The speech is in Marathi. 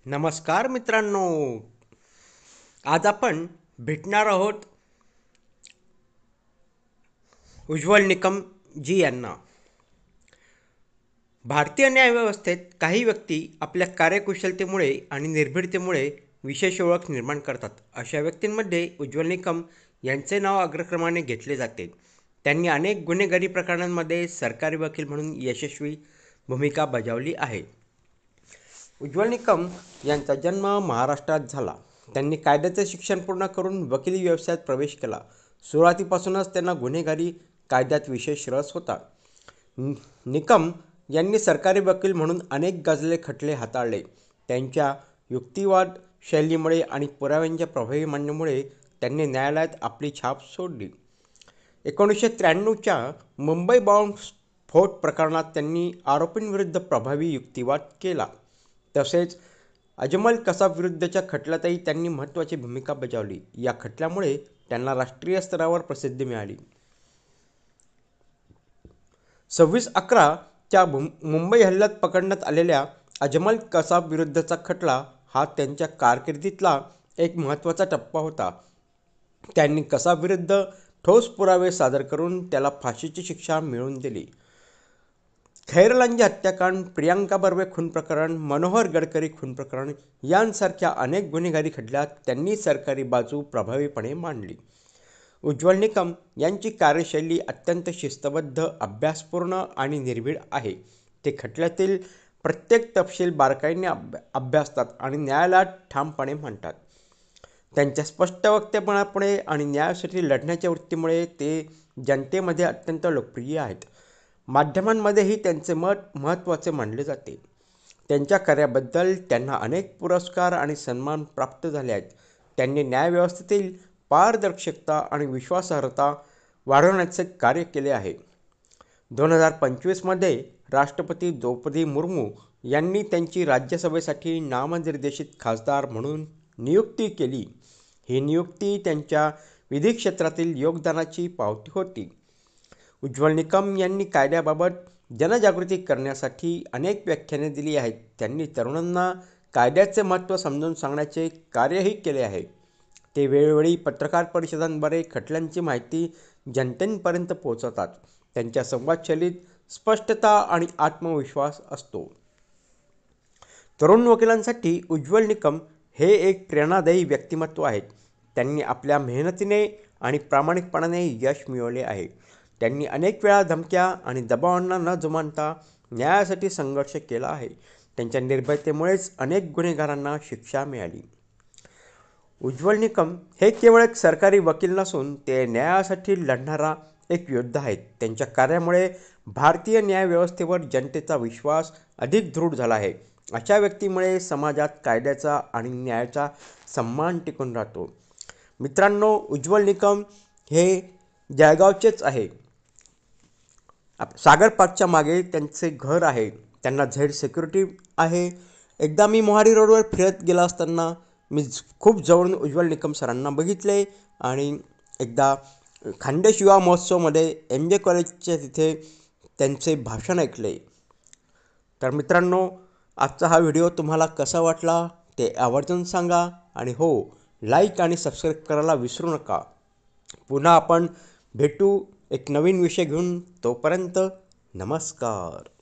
नमस्कार मित्रांनो. आज आपण भेटणार आहोत उज्ज्वल निकम जी यांना. भारतीय न्यायव्यवस्थेत काही व्यक्ती आपल्या कार्यकुशलतेमुळे आणि निर्भीडतेमुळे विशेष ओळख निर्माण करतात. अशा व्यक्तींमध्ये उज्ज्वल निकम यांचे नाव अग्रक्रमाने घेतले जाते. त्यांनी अनेक गुन्हेगारी प्रकरणांमध्ये सरकारी वकील म्हणून यशस्वी भूमिका बजावली आहे. उज्ज्वल निकम यांचा जन्म महाराष्ट्रात झाला. त्यांनी कायद्याचे शिक्षण पूर्ण करून वकिली व्यवसायात प्रवेश केला. सुरुवातीपासूनच त्यांना गुन्हेगारी कायद्यात विशेष रस होता. निकम यांनी सरकारी वकील म्हणून अनेक गाजलेले खटले हाताळले. त्यांच्या युक्तिवाद शैलीमुळे आणि पुराव्यांच्या प्रभावी मांडणीमुळे त्यांनी न्यायालयात आपली छाप सोडली. 1993च्या मुंबई बॉम्बस्फोट प्रकरणात त्यांनी आरोपींविरुद्ध प्रभावी युक्तिवाद केला. तसेच अजमल कसाबविरुद्धच्या खटल्यातही त्यांनी महत्त्वाची भूमिका बजावली. या खटल्यामुळे त्यांना राष्ट्रीय स्तरावर प्रसिद्धी मिळाली. 26/11च्या मुंबई हल्ल्यात पकडण्यात आलेल्या अजमल कसाब विरुद्धचा खटला हा त्यांच्या कारकिर्दीतला एक महत्त्वाचा टप्पा होता. त्यांनी कसाबविरुद्ध ठोस पुरावे सादर करून त्याला फाशीची शिक्षा मिळवून दिली. खैरलांजी हत्याकांड, प्रियांका बर्वे खून प्रकरण, मनोहर गडकरी खून प्रकरण यांसारख्या अनेक गुन्हेगारी खटल्यात त्यांनी सरकारी बाजू प्रभावीपणे मांडली. उज्ज्वल निकम यांची कार्यशैली अत्यंत शिस्तबद्ध, अभ्यासपूर्ण आणि निर्भीड आहे. ते खटल्यातील प्रत्येक तपशील बारकाईने अभ्यासतात आणि न्यायालयात ठामपणे मांडतात. त्यांच्या स्पष्ट वक्तव्यपणामुळे आणि न्यायासाठी लढण्याच्या वृत्तीमुळे ते जनतेमध्ये अत्यंत लोकप्रिय आहेत. माध्यमांमध्येही त्यांचे मत महत्त्वाचे मानले जाते. त्यांच्या कार्याबद्दल त्यांना अनेक पुरस्कार आणि सन्मान प्राप्त झाले आहेत. त्यांनी न्यायव्यवस्थेतील पारदर्शकता आणि विश्वासार्हता वाढवण्याचे कार्य केले आहे. 2025मध्ये राष्ट्रपती द्रौपदी मुर्मू यांनी त्यांची राज्यसभेसाठी नामनिर्देशित खासदार म्हणून नियुक्ती केली. ही नियुक्ती त्यांच्या विधी क्षेत्रातील योगदानाची पावती होती. उज्ज्वल निकम यांनी कायद्याबाबत जनजागृती करण्यासाठी अनेक व्याख्याने दिली आहेत. त्यांनी तरुणांना कायद्याचे महत्त्व समजून सांगण्याचे कार्यही केले आहे. ते वेळोवेळी पत्रकार परिषदांद्वारे खटल्यांची माहिती जनतेपर्यंत पोहोचवतात. त्यांच्या संवादशैलीत स्पष्टता आणि आत्मविश्वास असतो. तरुण वकिलांसाठी उज्ज्वल निकम हे एक प्रेरणादायी व्यक्तिमत्व आहेत. त्यांनी आपल्या मेहनतीने आणि प्रामाणिकपणाने यश मिळवले आहे. त्यांनी अनेक वेळा धमक्या आणि दबावांना न जुमानता न्यायासाठी संघर्ष केला आहे. त्यांच्या निर्भयतेमुळेच अनेक गुन्हेगारांना शिक्षा मिळाली. उज्ज्वल निकम हे केवळ एक सरकारी वकील नसून ते न्यायासाठी लढणारा एक योद्धा आहेत. त्यांच्या कार्यामुळे भारतीय न्यायव्यवस्थेवर जनतेचा विश्वास अधिक दृढ झाला आहे. अशा व्यक्तीमुळे समाजात कायद्याचा आणि न्यायाचा सन्मान टिकून राहतो. मित्रांनो, उज्ज्वल निकम हे जळगावचेच आहे. सागर पार्कच्या मागे त्यांचे घर आहे. त्यांना झेड सिक्युरिटी आहे. एकदा मी मोहाडी रोडवर फिरत गेला असताना मी खूप जवळून उज्ज्वल निकम सरांना बघितले आणि एकदा खान्देश युवा महोत्सवमध्ये MJ कॉलेजच्या तिथे त्यांचे भाषण ऐकले. तर मित्रांनो, आजचा हा व्हिडिओ तुम्हाला कसा वाटला ते आवर्जून सांगा आणि हो, लाईक आणि सबस्क्राईब करायला विसरू नका. पुन्हा आपण भेटू एक नवीन विषय घेऊन. तोपर्यंत नमस्कार.